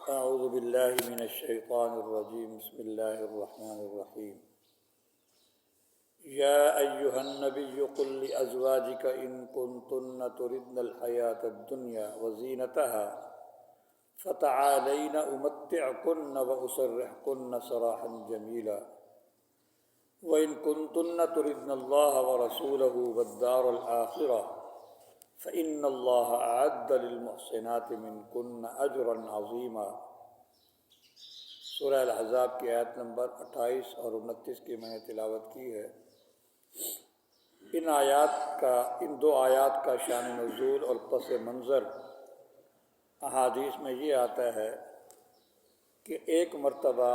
اعوذ باللہ من الشیطان الرجیم بسم اللہ الرحمن الرحیم یا ایہا النبی قل لازواجک ان کنتن تردن الحیاۃ الدنیا وزینتها فتعالین امتعکن واسرحکن سراحا جمیلا وان کنتن تردن اللہ ورسولہ والدار الآخرہ فإن اللہ اعد للمحسنات منکن اجرا عظیما۔ سورہ الاحزاب کی آیت نمبر 28 اور 29 کی میں نے تلاوت کی ہے۔ ان دو آیات کا شان نزول اور پس منظر احادیث میں یہ آتا ہے کہ ایک مرتبہ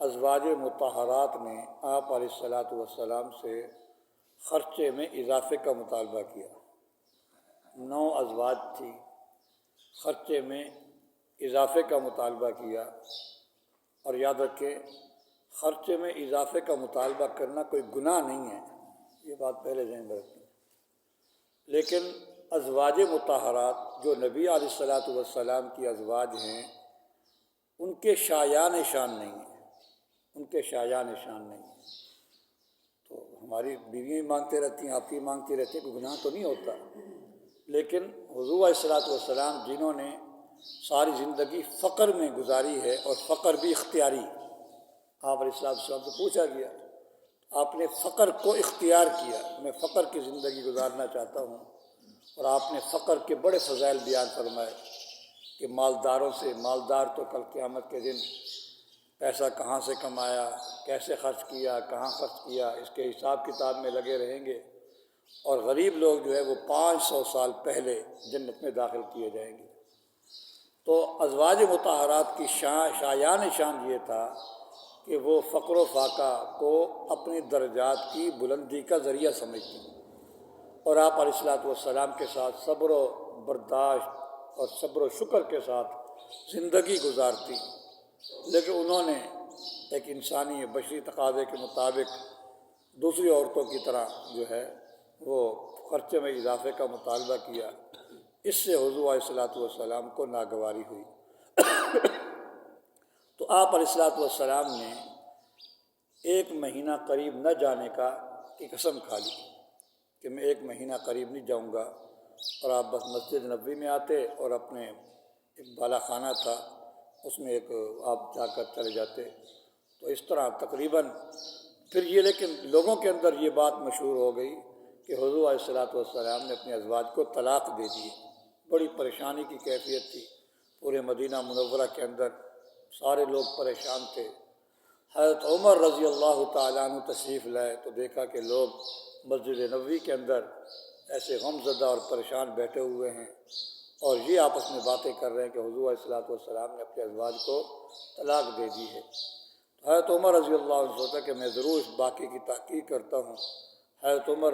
ازواج مطہرات نے آپ علیہ الصلاۃ والسلام سے خرچے میں اضافے کا مطالبہ کیا۔ 9 ازواج تھی، خرچے میں اضافے کا مطالبہ کیا۔ اور یاد رکھیں، خرچے میں اضافے کا مطالبہ کرنا کوئی گناہ نہیں ہے، یہ بات پہلے ذہن میں رکھیں، لیکن ازواج مطہرات جو نبی علیہ الصلاۃ والسلام کی ازواج ہیں ان کے شایان شان نہیں ہیں، ان کے شایان شان نہیں ہیں۔ تو ہماری بیویاں مانگتے رہتی ہیں، آپ ہی مانگتی رہتی ہیں، کوئی گناہ تو نہیں ہوتا، لیکن حضور علیہ الصلاۃ والسلام جنہوں نے ساری زندگی فقر میں گزاری ہے اور فقر بھی اختیاری، آپ علیہ الصلاۃ والسلام سے پوچھا گیا، آپ نے فقر کو اختیار کیا، میں فقر کی زندگی گزارنا چاہتا ہوں، اور آپ نے فقر کے بڑے فضائل بیان فرمائے کہ مالدار تو کل قیامت کے دن پیسہ کہاں سے کمایا، کیسے خرچ کیا، کہاں خرچ کیا، اس کے حساب کتاب میں لگے رہیں گے، اور غریب لوگ جو ہے وہ 500 سال پہلے جنت میں داخل کیے جائیں گے۔ تو ازواج مطہرات کی شایان شان یہ تھا کہ وہ فقر و فاقہ کو اپنی درجات کی بلندی کا ذریعہ سمجھتی، اور آپ علیہ الصلاۃ والسلام کے ساتھ صبر و برداشت اور صبر و شکر کے ساتھ زندگی گزارتی، لیکن انہوں نے ایک انسانی بشری تقاضے کے مطابق دوسری عورتوں کی طرح جو ہے وہ خرچے میں اضافے کا مطالبہ کیا۔ اس سے حضور علیہ الصلاۃ والسلام کو ناگواری ہوئی۔ تو آپ علیہ الصلاۃ والسلام نے 1 مہینہ قریب نہ جانے کی قسم کھا لی کہ میں 1 مہینہ قریب نہیں جاؤں گا، اور آپ بس مسجد نبوی میں آتے اور اپنے ایک بالا خانہ تھا اس میں آپ جا کر چلے جاتے۔ تو اس طرح تقریباً پھر یہ، لیکن لوگوں کے اندر یہ بات مشہور ہو گئی کہ حضور علیہ الصلاۃ والسلام نے اپنے ازواج کو طلاق دے دی۔ بڑی پریشانی کی کیفیت تھی، پورے مدینہ منورہ کے اندر سارے لوگ پریشان تھے۔ حضرت عمر رضی اللہ تعالیٰ عنہ تشریف لائے تو دیکھا کہ لوگ مسجد نبوی کے اندر ایسے غم زدہ اور پریشان بیٹھے ہوئے ہیں، اور یہ آپس میں باتیں کر رہے ہیں کہ حضور علیہ الصلاۃ والسلام نے اپنے ازواج کو طلاق دے دی ہے۔ تو حضرت عمر رضی اللہ عنہ سوچا کہ میں ضرور اس باقی کی تحقیق کرتا ہوں۔ حضرت عمر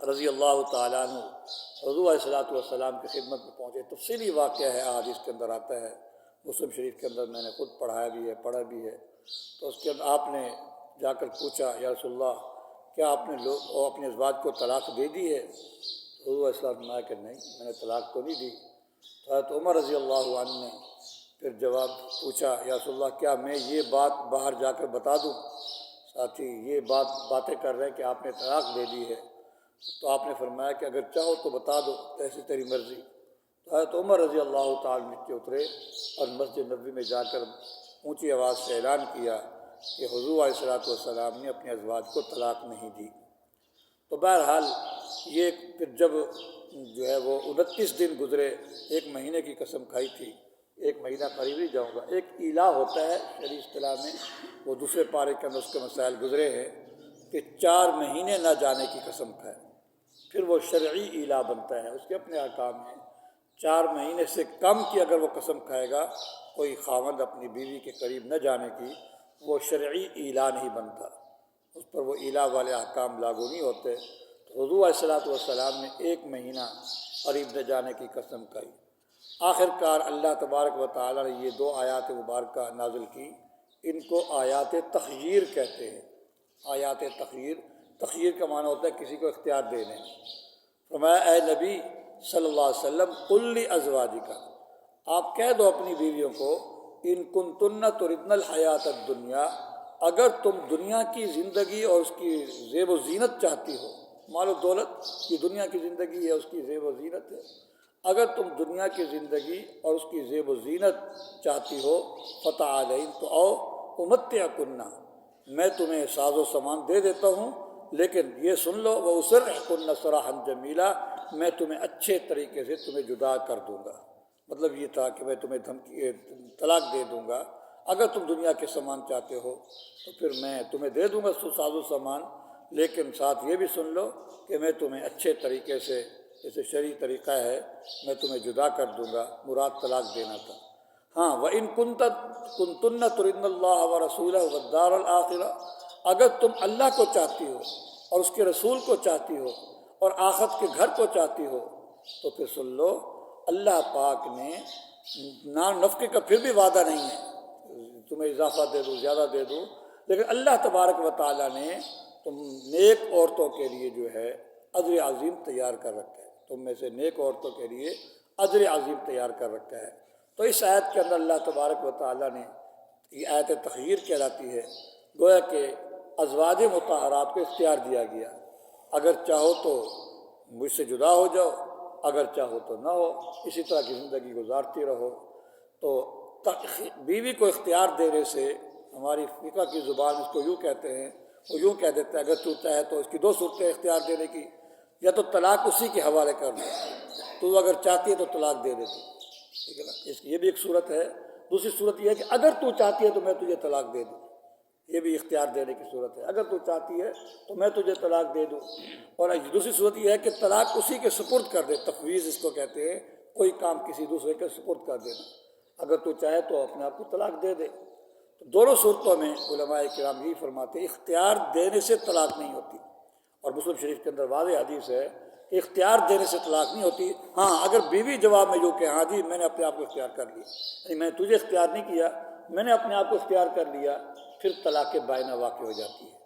رضی اللہ تعالیٰ عنہ حضور علیہ الصلاۃ والسلام کی خدمت میں پہنچے۔ تفصیلی واقعہ ہے، احادیث کے اندر آتا ہے، مسلم شریف کے اندر میں نے خود پڑھا بھی ہے۔ تو اس کے اندر آپ نے جا کر پوچھا، یا رسول اللہ کیا آپ نے اپنے ازواج کو طلاق دے دی ہے؟ تو حضور علیہ السلام نے کہ نہیں، میں نے طلاق تو نہیں دی۔ تو حضرت عمر رضی اللہ عنہ نے پھر جواب پوچھا، یا رسول اللہ کیا میں یہ بات باہر جا کر بتا دوں؟ ساتھی یہ باتیں کر رہے ہیں کہ آپ نے طلاق دے دی ہے۔ تو آپ نے فرمایا کہ اگر چاہو تو بتا دو، ایسی تیری مرضی۔ تو حضرت عمر رضی اللہ تعالیٰ نیچے اترے اور مسجد نبوی میں جا کر اونچی آواز سے اعلان کیا کہ حضور علیہ الصلاۃ والسلام نے اپنے ازواج کو طلاق نہیں دی۔ تو بہرحال یہ پھر جب جو ہے وہ 29 دن گزرے، 1 مہینے کی قسم کھائی تھی، 1 مہینہ قریب نہیں جاؤں گا، ایک ایلا ہوتا ہے شرعی اصطلاح میں، وہ دوسرے پارے کے اندر اس کے مسائل گزرے ہیں کہ 4 مہینے نہ جانے کی قسم کھائے، پھر وہ شرعی ایلا بنتا ہے، اس کے اپنے احکام ہیں۔ 4 مہینے سے کم کی اگر وہ قسم کھائے گا کوئی خاوند اپنی بیوی کے قریب نہ جانے کی، وہ شرعی ایلا نہیں بنتا، اس پر وہ ایلا والے احکام لاگو نہیں ہوتے۔ تو حضور علیہ الصلاۃ والسلام نے 1 مہینہ قریب نہ جانے کی قسم کھائی۔ آخر کار اللہ تبارک و تعالیٰ نے یہ 2 آیات مبارکہ نازل کی، ان کو آیات تخییر کہتے ہیں۔ آیات تخییر کا معنی ہوتا ہے کسی کو اختیار دینے۔ فرمایا اے نبی صلی اللہ علیہ وسلم قل لازواجک، آپ کہہ دو اپنی بیویوں کو ان کنتن تردن الحیات الدنیا، اگر تم دنیا کی زندگی اور اس کی زیب و زینت چاہتی ہو، مال و دولت کی دنیا کی زندگی ہے، اس کی زیب و زینت ہے، اگر تم دنیا کی زندگی اور اس کی زیب و زینت چاہتی ہو فتعالین، تو آؤ امتعکن، میں تمہیں ساز و سامان دے دیتا ہوں، لیکن یہ سن لو واسرحکن سراحا جمیلا، میں تمہیں اچھے طریقے سے تمہیں جدا کر دوں گا۔ مطلب یہ تھا کہ میں تمہیں طلاق دے دوں گا، اگر تم دنیا کے سامان چاہتے ہو تو پھر میں تمہیں دے دوں گا ساز و سامان، لیکن ساتھ یہ بھی سن لو کہ میں تمہیں اچھے طریقے سے، جیسے شرعی طریقہ ہے، میں تمہیں جدا کر دوں گا، مراد طلاق دینا تھا۔ ہاں وَإِن كُنتُنَّ تُرِدْنَ اللَّهَ وَرَسُولَهُ وَالدَّارَ الْآخِرَةَ، اگر تم اللہ کو چاہتی ہو اور اس کے رسول کو چاہتی ہو اور آخرت کے گھر کو چاہتی ہو، تو پھر سن لو اللہ پاک نے نان نفقے کا پھر بھی وعدہ نہیں ہے، تمہیں اضافہ دے دوں، زیادہ دے دوں، لیکن اللہ تبارک و تعالیٰ نے تم نیک عورتوں کے لیے جو ہے اجر عظیم تیار کر رکھا ہے، تم میں سے نیک عورتوں کے لیے اجر عظیم تیار کر رکھا ہے۔ تو اس آیت کے اندر اللہ تبارک و تعالیٰ نے، یہ آیت تخیر کہلاتی ہے، گویا کہ ازواج مطہرات کو اختیار دیا گیا، اگر چاہو تو مجھ سے جدا ہو جاؤ، اگر چاہو تو نہ ہو، اسی طرح کی زندگی گزارتی رہو۔ تو بیوی کو اختیار دینے سے، ہماری فقہ کی زبان اس کو یوں کہتے ہیں، وہ یوں کہہ دیتے ہیں اگر تو چاہے تو اس کی دو صورتیں اختیار دینے کی، یا تو طلاق اسی کے حوالے کر دو، تو اگر چاہتی ہے تو طلاق دے دیتی، ٹھیک ہے نا، اس کی یہ بھی ایک صورت ہے۔ دوسری صورت یہ ہے کہ اگر تو چاہتی ہے تو میں تجھے طلاق دے دوں، یہ بھی اختیار دینے کی صورت ہے، اگر تو چاہتی ہے تو میں تجھے طلاق دے دوں۔ اور دوسری صورت یہ ہے کہ طلاق اسی کے سپرد کر دے، تفویض اس کو کہتے ہیں، کوئی کام کسی دوسرے کے سپرد کر دینا، اگر تو چاہے تو اپنے آپ کو طلاق دے دے۔ تو دونوں صورتوں میں علماء کرام یہی فرماتے ہیں اختیار دینے سے طلاق نہیں ہوتی، اور مسلم شریف کے اندر واضح حدیث ہے کہ اختیار دینے سے طلاق نہیں ہوتی۔ ہاں اگر بیوی جواب میں یوں کہ ہاں جی میں نے اپنے آپ کو اختیار کر لیا، یعنی میں نے تجھے اختیار نہیں کیا، میں نے اپنے آپ کو اختیار کر لیا، پھر طلاق بائنہ واقع ہو جاتی ہے۔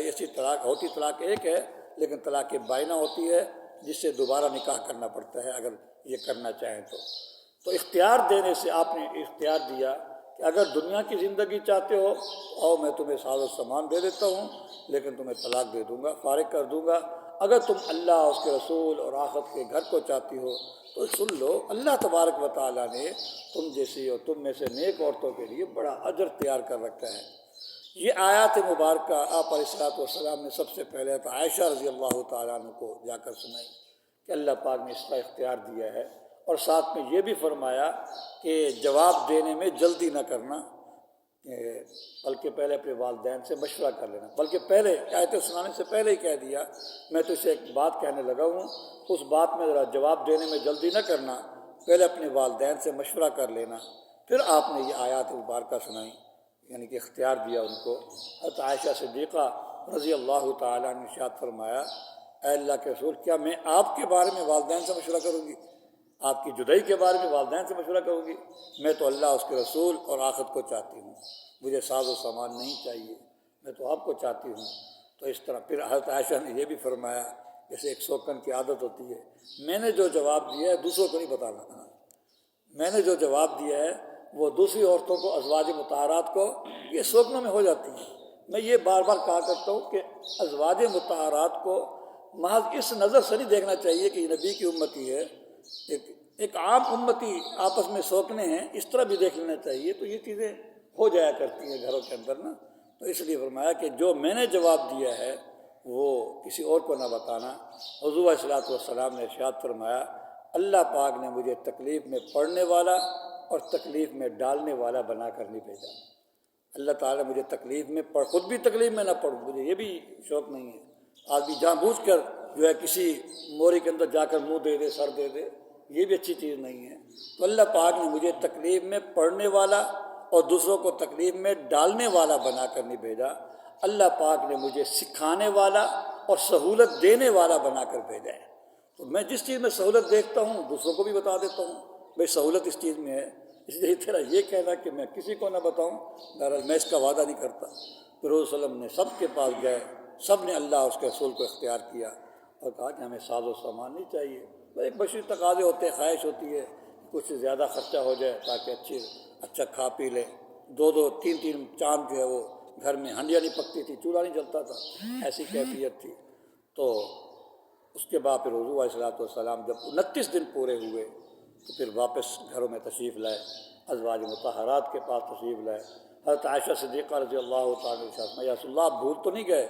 ایسی طلاق ہوتی، طلاق ایک ہے، لیکن طلاق بائنہ ہوتی ہے جس سے دوبارہ نکاح کرنا پڑتا ہے اگر یہ کرنا چاہیں تو۔ تو اختیار دینے سے آپ نے اختیار دیا کہ اگر دنیا کی زندگی چاہتے ہو تو میں تمہیں ساز و سامان دے دیتا ہوں، لیکن تمہیں طلاق دے دوں گا، فارغ کر دوں گا۔ اگر تم اللہ، اس کے رسول اور آخرت کے گھر کو چاہتی ہو تو سن لو اللہ تبارک و تعالیٰ نے تم جیسی اور تم میں سے نیک عورتوں کے لیے بڑا اجر تیار کر رکھا ہے۔ یہ آیات مبارکہ آپ علیہ الصلوۃ والسلام نے سب سے پہلے تو عائشہ رضی اللہ تعالیٰ عنہ کو جا کر سنائی کہ اللہ پاک نے اس کا اختیار دیا ہے، اور ساتھ میں یہ بھی فرمایا کہ جواب دینے میں جلدی نہ کرنا، بلکہ پہلے اپنے والدین سے مشورہ کر لینا، بلکہ پہلے آیت سنانے سے پہلے ہی کہہ دیا میں تو اسے ایک بات کہنے لگا ہوں، اس بات میں ذرا جواب دینے میں جلدی نہ کرنا، پہلے اپنے والدین سے مشورہ کر لینا۔ پھر آپ نے یہ آیات مبارکہ سنائی، یعنی کہ اختیار دیا ان کو۔ حضرت عائشہ صدیقہ رضی اللہ تعالیٰ نے ارشاد فرمایا اے اللہ کے رسول، کیا میں آپ کے بارے میں والدین سے مشورہ کروں گی؟ آپ کی جدائی کے بارے میں والدین سے مشورہ کروں گی؟ میں تو اللہ، اس کے رسول اور آخرت کو چاہتی ہوں، مجھے ساز و سامان نہیں چاہیے، میں تو آپ کو چاہتی ہوں۔ تو اس طرح پھر حضرت عائشہ نے یہ بھی فرمایا، جیسے ایک سوکن کی عادت ہوتی ہے، میں نے جو جواب دیا ہے دوسروں کو نہیں بتانا، میں نے جو جواب دیا ہے وہ دوسری عورتوں کو، ازواج مطہرات کو، یہ سوکنوں میں ہو جاتی ہے۔ میں یہ بار بار کہا کرتا ہوں کہ ازواج مطہرات کو محض اس نظر سے نہیں دیکھنا چاہیے کہ یہ نبی کی امتی ہے، ایک عام امتی آپس میں سوکنے ہیں، اس طرح بھی دیکھ لینا چاہیے۔ تو یہ چیزیں ہو جایا کرتی ہیں گھروں کے اندر نا، تو اس لیے فرمایا کہ جو میں نے جواب دیا ہے وہ کسی اور کو نہ بتانا۔ حضور علیہ الصلوۃ والسلام نے ارشاد فرمایا اللہ پاک نے مجھے تکلیف میں پڑھنے والا اور تکلیف میں ڈالنے والا بنا کر نہیں بھیجا۔ اللہ تعالیٰ مجھے تکلیف میں خود بھی تکلیف میں نہ پڑھوں، مجھے یہ بھی شوق نہیں ہے۔ آدمی جان بوجھ کر جو ہے کسی موری کے اندر جا کر منہ دے دے، سر دے دے، یہ بھی اچھی چیز نہیں ہے۔ تو اللہ پاک نے مجھے تکلیف میں پڑھنے والا اور دوسروں کو تکلیف میں ڈالنے والا بنا کر نہیں بھیجا، اللہ پاک نے مجھے سکھانے والا اور سہولت دینے والا بنا کر بھیجا ہے۔ تو میں جس چیز میں سہولت دیکھتا ہوں دوسروں کو بھی بتا دیتا ہوں، بھائی سہولت اس چیز میں ہے، اس لیے تیرا یہ کہنا کہ میں کسی کو نہ بتاؤں، بہرحال میں اس کا وعدہ نہیں کرتا۔ پھر رسول صلی اللہ علیہ وسلم نے سب کے پاس گئے، سب نے اللہ اس کے رسول کو اختیار کیا اور کہا کہ ہمیں ساز و سامان نہیں چاہیے، ایک بشری تقاضے ہوتے ہیں، خواہش ہوتی ہے کچھ زیادہ خرچہ ہو جائے تاکہ اچھا کھا پی لیں. 2 3 چاند جو ہے وہ گھر میں ہنڈیاں نہیں پکتی تھی، چولہا نہیں جلتا تھا، ایسی کیفیت تھی. تو اس کے بعد پھر حضور علیہ الصلوۃ والسلام جب 29 دن پورے ہوئے تو پھر واپس گھروں میں تشریف لائے، ازواج مطہرات کے پاس تشریف لائے. حضرت عائشہ صدیقہ رضی اللہ تعالیٰ عنہا، یا رسول اللہ آپ بھول تو نہیں گئے،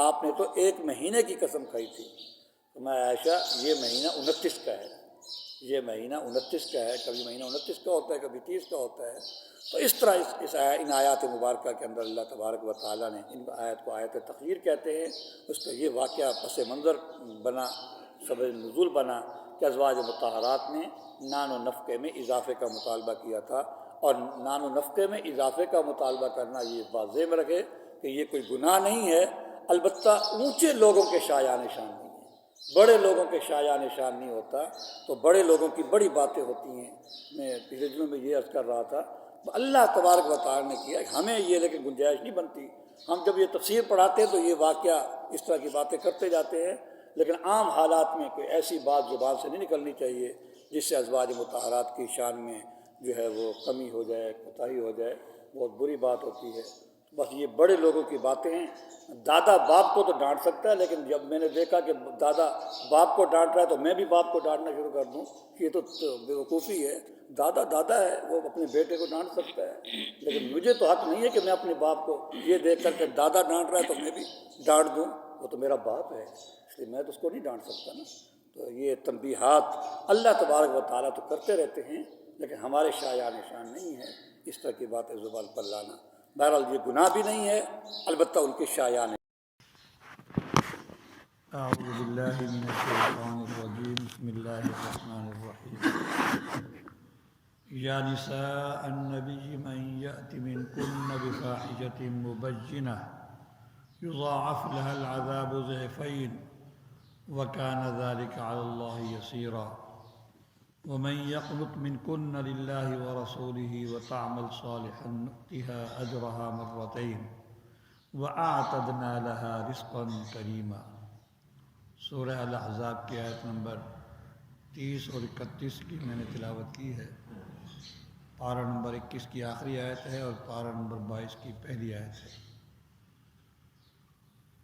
آپ نے تو 1 مہینے کی قسم کھائی تھی. تو میں عائشہ یہ مہینہ 29 کا ہے، یہ مہینہ 29 کا ہے، کبھی مہینہ 29 کا ہوتا ہے، کبھی 30 کا ہوتا ہے. تو اس طرح ان آیات مبارکہ کے اندر اللہ تبارک و تعالیٰ نے ان آیت کو آیت تخیر کہتے ہیں. اس کا یہ واقعہ پس منظر بنا، سبب نزول بنا کہ ازواج مطہرات نے نان و نفقے میں اضافے کا مطالبہ کیا تھا. اور نان و نفقے میں اضافے کا مطالبہ کرنا یہ بات ذہن میں رکھے کہ یہ کوئی گناہ نہیں ہے، البتہ اونچے لوگوں کے شایع نشان نہیں ہے، بڑے لوگوں کے شایع نشان نہیں ہوتا. تو بڑے لوگوں کی بڑی باتیں ہوتی ہیں. میں پچھلے دنوں میں یہ عرض کر رہا تھا، اللہ تبارک و تعالیٰ نے کیا، ہمیں یہ لیکن گنجائش نہیں بنتی. ہم جب یہ تفسیر پڑھاتے ہیں تو یہ واقعہ اس طرح کی باتیں کرتے جاتے ہیں، لیکن عام حالات میں کوئی ایسی بات زبان سے نہیں نکلنی چاہیے جس سے ازواج مطہرات کی شان میں جو ہے وہ کمی ہو جائے، کوتاہی ہو جائے. بہت بری بات ہوتی ہے. بس یہ بڑے لوگوں کی باتیں ہیں. دادا باپ کو تو ڈانٹ سکتا ہے، لیکن جب میں نے دیکھا کہ دادا باپ کو ڈانٹ رہا ہے تو میں بھی باپ کو ڈانٹنا شروع کر دوں، یہ تو بیوقوفی ہے. دادا ہے، وہ اپنے بیٹے کو ڈانٹ سکتا ہے، لیکن مجھے تو حق نہیں ہے کہ میں اپنے باپ کو یہ دیکھ کر کے دادا ڈانٹ رہا ہے تو میں بھی ڈانٹ دوں. وہ تو میرا باپ ہے، اس لیے میں تو اس کو نہیں ڈانٹ سکتا نا. تو یہ تنبیہات اللہ تبارک و تعالیٰ تو کرتے رہتے ہیں، لیکن ہمارے شایع نشان نہیں ہے اس طرح کی باتیں زبان پر لانا. بہرحال یہ گناہ بھی نہیں ہے، البتہ ان کے شایع نشان. اعوذ باللہ من الشیطان الرجیم، بسم اللہ الرحمن الرحیم. یا نساء النبی من یأت منکن بفاحشۃ مبینہ یضاعف لها العذاب ضعفین وکان ذلک علی اللہ یسیرا. ومن يقنط منكن لله ورسوله وتعمل صالحا نؤتها أجرها مرتين وأعتدنا لها رزقا كريما. سورہ الاحزاب کی آیت نمبر 30 اور 31 کی میں نے تلاوت کی ہے. پارہ نمبر 21 کی آخری آیت ہے اور پارہ نمبر 22 کی پہلی آیت ہے.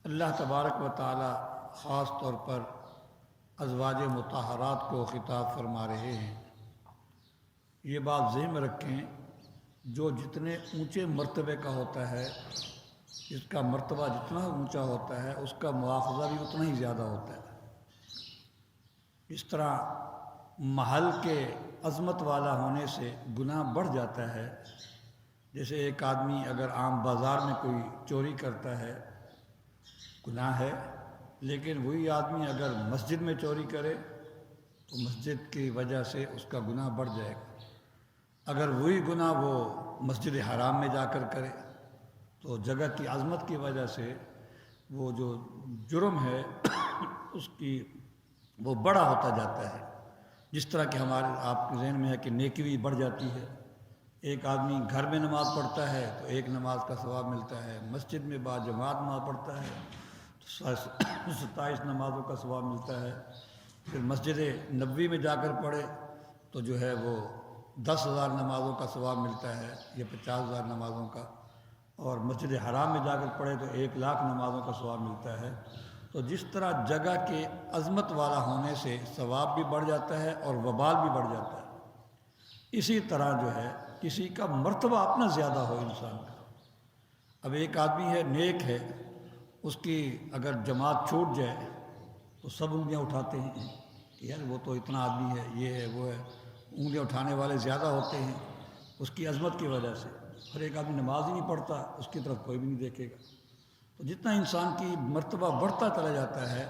اللہ تبارک و تعالی خاص طور پر ازواج مطہرات کو خطاب فرما رہے ہیں. یہ بات ذہن میں رکھیں، جو جتنے اونچے مرتبے کا ہوتا ہے، جس کا مرتبہ جتنا اونچا ہوتا ہے اس کا مواخذہ بھی اتنا ہی زیادہ ہوتا ہے. اس طرح محل کے عظمت والا ہونے سے گناہ بڑھ جاتا ہے. جیسے ایک آدمی اگر عام بازار میں کوئی چوری کرتا ہے گناہ ہے، لیکن وہی آدمی اگر مسجد میں چوری کرے تو مسجد کی وجہ سے اس کا گناہ بڑھ جائے گا. اگر وہی گناہ وہ مسجد حرام میں جا کر کرے تو جگہ کی عظمت کی وجہ سے وہ جو جرم ہے اس کی وہ بڑا ہوتا جاتا ہے. جس طرح کہ ہمارے آپ کے ذہن میں ہے کہ نیکی بھی بڑھ جاتی ہے. ایک آدمی گھر میں نماز پڑھتا ہے تو 1 نماز کا ثواب ملتا ہے، مسجد میں باجماعت نماز پڑھتا ہے تو 27 نمازوں کا ثواب ملتا ہے. پھر مسجد نبوی میں جا کر پڑھے تو جو ہے وہ 10,000 نمازوں کا ثواب ملتا ہے یا 50,000 نمازوں کا، اور مسجد حرام میں جا کر پڑھے تو 1,00,000 نمازوں کا ثواب ملتا ہے. تو جس طرح جگہ کے عظمت والا ہونے سے ثواب بھی بڑھ جاتا ہے اور وبال بھی بڑھ جاتا ہے، اسی طرح جو ہے کسی کا مرتبہ اپنا زیادہ ہو انسان کا. اب ایک آدمی ہے نیک ہے، اس کی اگر جماعت چھوٹ جائے تو سب انگلیاں اٹھاتے ہیں کہ یار وہ تو اتنا آدمی ہے، یہ ہے وہ ہے. انگلیاں اٹھانے والے زیادہ ہوتے ہیں اس کی عظمت کی وجہ سے. ہر ایک آدمی نماز ہی نہیں پڑھتا، اس کی طرف کوئی بھی نہیں دیکھے گا. تو جتنا انسان کی مرتبہ بڑھتا چلا جاتا ہے،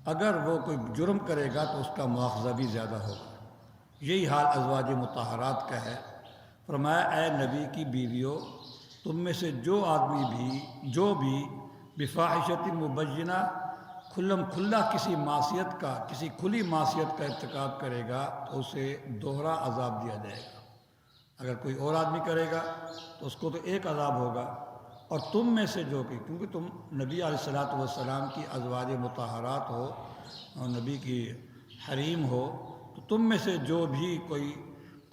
اگر وہ کوئی جرم کرے گا تو اس کا مواخذہ بھی زیادہ ہوگا. یہی حال ازواج مطہرات کا ہے. فرمایا اے نبی کی بیویوں، تم میں سے جو آدمی بھی بفاحشۃ مبینہ کھلم کھلا کسی معصیت کا، کسی کھلی معصیت کا ارتکاب کرے گا تو اسے دوہرا عذاب دیا جائے گا. اگر کوئی اور آدمی کرے گا تو اس کو تو ایک عذاب ہوگا، اور تم میں سے جو کہ کیونکہ تم نبی علیہ الصلوۃ والسلام کی ازواج مطہرات ہو اور نبی کی حریم ہو، تو تم میں سے جو بھی کوئی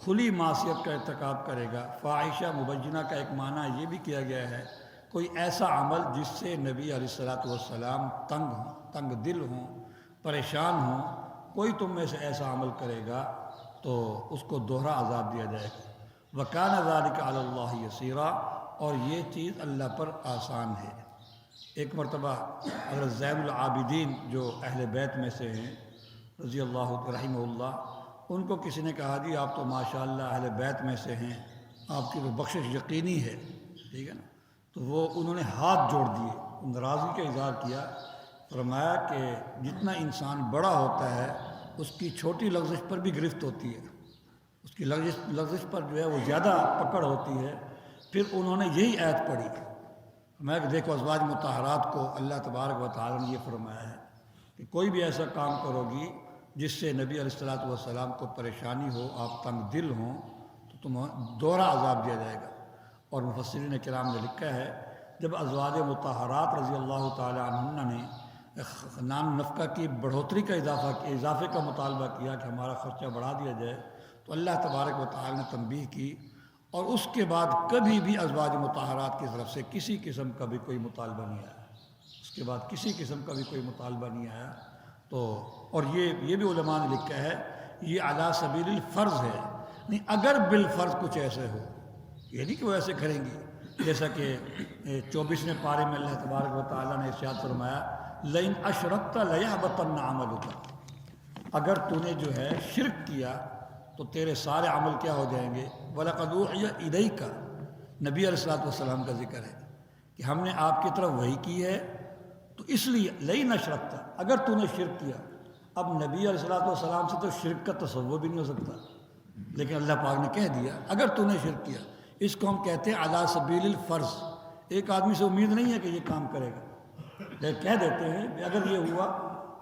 کھلی معصیت کا ارتکاب کرے گا، فاحشہ مبینہ کا ایک معنی یہ بھی کیا گیا ہے کوئی ایسا عمل جس سے نبی علیہ الصلوۃ والسلام تنگ دل ہوں، پریشان ہوں، کوئی تم میں سے ایسا عمل کرے گا تو اس کو دوہرا عذاب دیا جائے گا۔ وَكَانَ ذَلِكَ عَلَى اللَّهِ يَسِيرًا، اور یہ چیز اللہ پر آسان ہے۔ ایک مرتبہ حضرت زین العابدین جو اہل بیت میں سے ہیں رضی اللہ رحمہ اللہ، ان کو کسی نے کہا جی آپ تو ماشاءاللہ اہل بیت میں سے ہیں، آپ کی تو بخشش یقینی ہے، ٹھیک ہے نا؟ تو وہ انہوں نے ہاتھ جوڑ دیے، ناراضگی کا اظہار کیا، فرمایا کہ جتنا انسان بڑا ہوتا ہے اس کی چھوٹی لغزش پر بھی گرفت ہوتی ہے، اس کی لغزش پر جو ہے وہ زیادہ پکڑ ہوتی ہے۔ پھر انہوں نے یہی آیت پڑھی، میں کہ دیکھو ازواج مطہرات کو اللہ تبارک و تعالیٰ نے یہ فرمایا ہے کہ کوئی بھی ایسا کام کرو گی جس سے نبی علیہ الصلوۃ والسلام کو پریشانی ہو، آپ تنگ دل ہوں، تو تمہیں دوہرا عذاب دیا جائے گا۔ اور مفسرین کرام نے لکھا ہے جب ازواج مطہرات رضی اللہ تعالیٰ عنہن نے نان نفقہ کی بڑھوتری کا اضافے کا مطالبہ کیا کہ ہمارا خرچہ بڑھا دیا جائے، تو اللہ تبارک و تعالیٰ نے تنبیہ کی، اور اس کے بعد کبھی بھی ازواج مطہرات کی طرف سے کسی قسم کا بھی کوئی مطالبہ نہیں آیا، اس کے بعد کسی قسم کا بھی کوئی مطالبہ نہیں آیا۔ تو اور یہ بھی علماء نے لکھا ہے یہ علی سبیل الفرض ہے، نہیں اگر بالفرض کچھ ایسے ہو، یہ نہیں کہ وہ ایسے کریں گی، جیسا کہ 24ویں پارے میں اللہ تبارک و تعالیٰ نے ارشاد فرمایا لئن اشرکت لیحبطن عملک، اگر تو نے جو ہے شرک کیا تو تیرے سارے عمل کیا ہو جائیں گے۔ وَلَقَدْ أُوحِيَ إِلَيْكَ، نبی علیہ الصلوۃ والسلام کا ذکر ہے کہ ہم نے آپ کی طرف وحی کی ہے، تو اس لیے لئن اشرکت، اگر تو نے شرک کیا۔ اب نبی علیہ الصلوۃ والسلام سے تو شرک کا تصور بھی نہیں ہو سکتا، لیکن اللہ پاک نے کہہ دیا اگر تو نے شرک کیا، اس کو ہم کہتے ہیں علی سبیل الفرض۔ ایک آدمی سے امید نہیں ہے کہ یہ کام کرے گا، لیکن کہہ دیتے ہیں کہ اگر یہ ہوا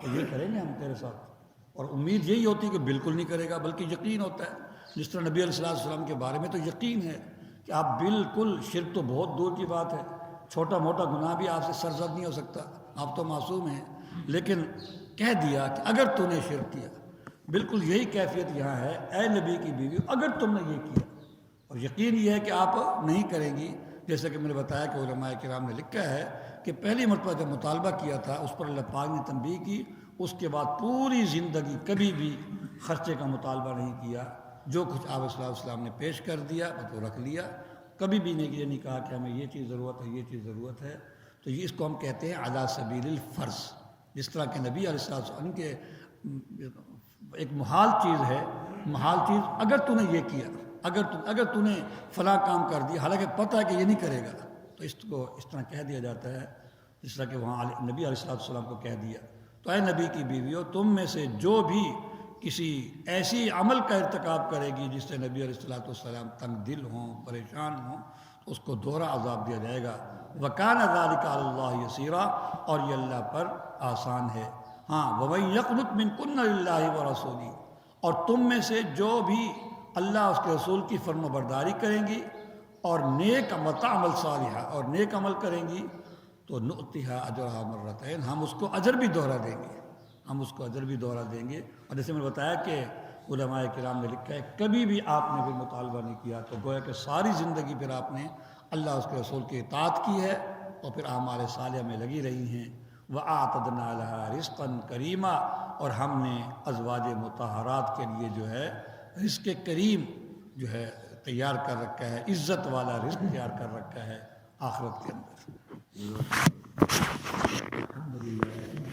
تو یہ کریں گے ہم تیرے ساتھ، اور امید یہی ہوتی ہے کہ بالکل نہیں کرے گا، بلکہ یقین ہوتا ہے۔ جس طرح نبی علیہ الصلوۃ والسلام کے بارے میں تو یقین ہے کہ آپ بالکل، شرک تو بہت دور کی بات ہے، چھوٹا موٹا گناہ بھی آپ سے سرزد نہیں ہو سکتا، آپ تو معصوم ہیں، لیکن کہہ دیا کہ اگر تو نے شرک کیا۔ بالکل یہی کیفیت یہاں ہے، اے نبی کی بیوی اگر تم نے یہ کیا، اور یقین یہ ہے کہ آپ نہیں کریں گی۔ جیسا کہ میں نے بتایا کہ علماء کرام نے لکھا ہے کہ پہلی مرتبہ جب مطالبہ کیا تھا اس پر اللہ پاک نے تنبیہ کی، اس کے بعد پوری زندگی کبھی بھی خرچے کا مطالبہ نہیں کیا، جو کچھ آپ صلی اللہ علیہ وسلم نے پیش کر دیا وہ رکھ لیا، کبھی بھی یہ نہیں کہا کہ ہمیں یہ چیز ضرورت ہے، یہ چیز ضرورت ہے۔ تو یہ اس کو ہم کہتے ہیں علی سبیل الفرض، جس طرح کہ نبی علیہ الصلوۃ والسلام کے ایک محال چیز ہے، محال چیز اگر تو نے یہ کیا، اگر تو نے فلاں کام کر دیا، حالانکہ پتہ ہے کہ یہ نہیں کرے گا، تو اس کو اس طرح کہہ دیا جاتا ہے جس طرح کہ وہاں نبی علیہ الصلوۃ والسلام کو کہہ دیا۔ تو اے نبی کی بیویو، تم میں سے جو بھی کسی ایسی عمل کا ارتکاب کرے گی جس سے نبی علیہ الصلوۃ والسلام تنگ دل ہوں، پریشان ہوں، تو اس کو دوہرا عذاب دیا جائے گا۔ وَكَانَ ذَلِكَ عَلَى اللَّهِ يَسِيرًا، اور یہ اللہ پر آسان ہے۔ ہاں، وَمَن يَقْنُتْ مِنكُنَّ لِلَّهِ وَرَسُولِهِ، اور تم میں سے جو بھی اللہ اس کے رسول کی فرما برداری کریں گی اور نیک عمل صالحہ، اور نیک عمل کریں گی، تو نؤتها اجرها مرتين، ہم اس کو اجر بھی دوہرا دیں گے، ہم اس کو اجر بھی دوہرا دیں گے۔ اور جیسے میں نے بتایا کہ علماء کرام نے لکھا ہے کبھی بھی آپ نے بھی مطالبہ نہیں کیا، تو گویا کہ ساری زندگی پھر آپ نے اللہ اس کے رسول کی اطاعت کی ہے اور پھر اعمال صالحہ میں لگی رہی ہیں۔ وَأَعْتَدْنَا لَهَا رِزْقًا كَرِيمًا، اور ہم نے ازواج مطہرات کے لیے جو ہے رزق کریم جو ہے تیار کر رکھا ہے، عزت والا رزق تیار کر رکھا ہے آخرت کے اندر۔ الحمدللہ۔